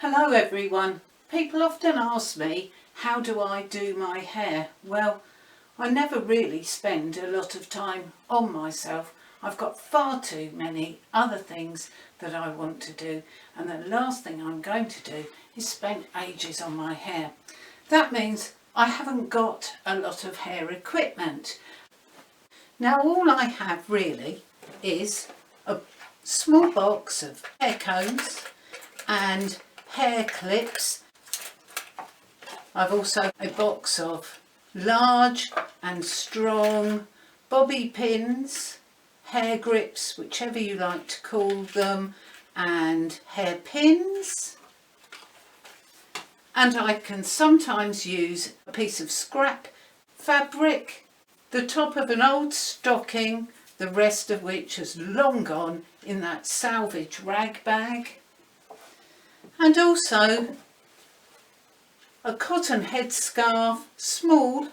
Hello everyone. People often ask me, how do I do my hair? Well, I never really spend a lot of time on myself. I've got far too many other things that I want to do, and the last thing I'm going to do is spend ages on my hair. That means I haven't got a lot of hair equipment. Now all I have really is a small box of hair combs and hair clips. I've also a box of large and strong bobby pins, hair grips, whichever you like to call them, and hair pins. And I can sometimes use a piece of scrap fabric, the top of an old stocking, the rest of which has long gone in that salvage rag bag, and also a cotton headscarf, small,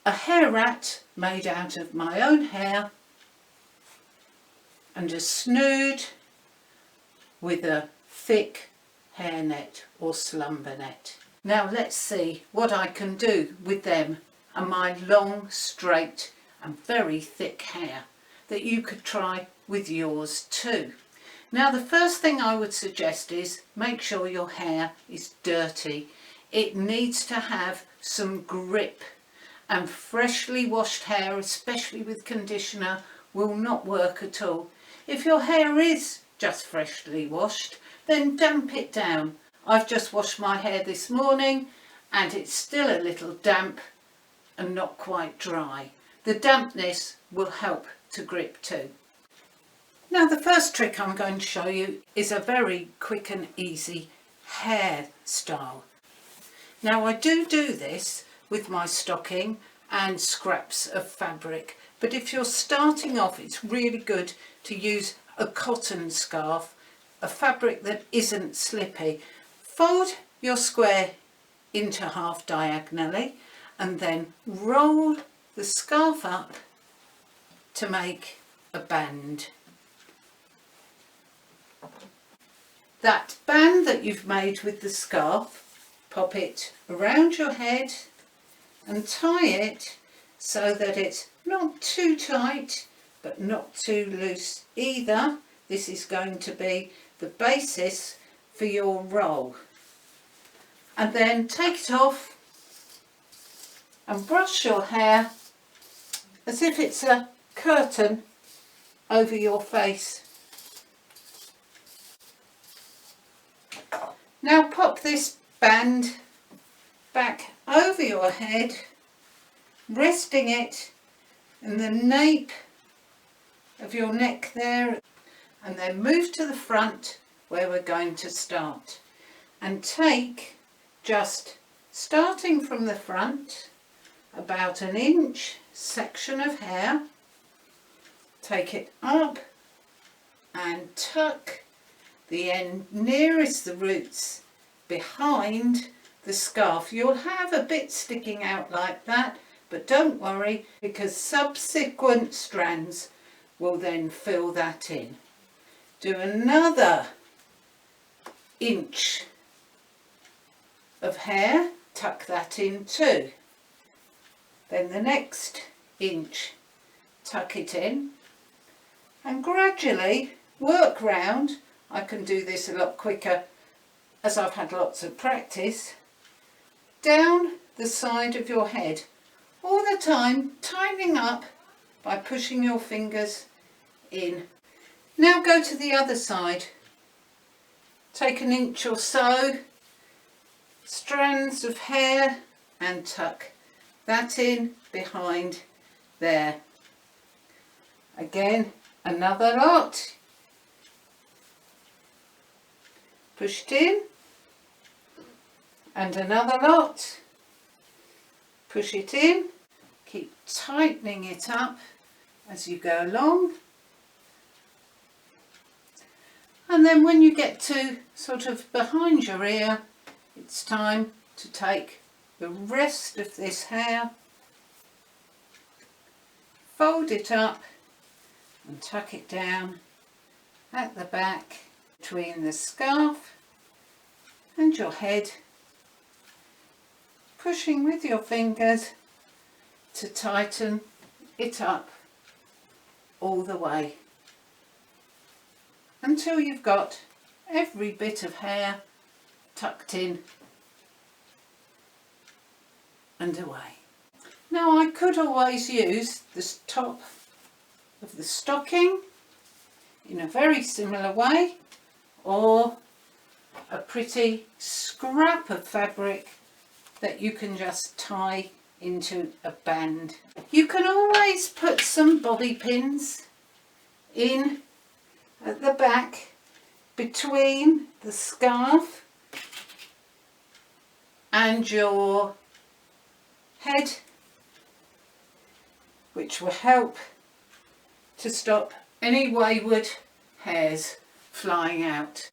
a hair rat made out of my own hair, and a snood with a thick hairnet or slumber net. Now let's see what I can do with them and my long, straight and very thick hair that you could try with yours too. Now the first thing I would suggest is make sure your hair is dirty. It needs to have some grip, and freshly washed hair, especially with conditioner, will not work at all. If your hair is just freshly washed, then damp it down. I've just washed my hair this morning and it's still a little damp and not quite dry. The dampness will help to grip too. Now the first trick I'm going to show you is a very quick and easy hairstyle. Now I do this with my stocking and scraps of fabric, but if you're starting off it's really good to use a cotton scarf, a fabric that isn't slippy. Fold your square into half diagonally and then roll the scarf up to make a band. That band that you've made with the scarf, pop it around your head and tie it so that it's not too tight but not too loose either. This is going to be the basis for your roll. And then take it off and brush your hair as if it's a curtain over your face. Now pop this band back over your head, resting it in the nape of your neck there, and then move to the front where we're going to start, and take, just starting from the front, about an inch section of hair, take it up and tuck the end nearest the roots behind the scarf. You'll have a bit sticking out like that, but don't worry, because subsequent strands will then fill that in. Do another inch of hair, tuck that in too. Then the next inch, tuck it in, and gradually work round. I can do this a lot quicker as I've had lots of practice, down the side of your head, all the time tightening up by pushing your fingers in. Now go to the other side, take an inch or so, strands of hair, and tuck that in behind there. Again, another lot. Push it in, and another lot, push it in, keep tightening it up as you go along, and then when you get to sort of behind your ear, it's time to take the rest of this hair, fold it up and tuck it down at the back between the scarf and your head, pushing with your fingers to tighten it up all the way until you've got every bit of hair tucked in and away. Now I could always use the top of the stocking in a very similar way, or a pretty scrap of fabric that you can just tie into a band. You can always put some bobby pins in at the back between the scarf and your head, which will help to stop any wayward hairs flying out.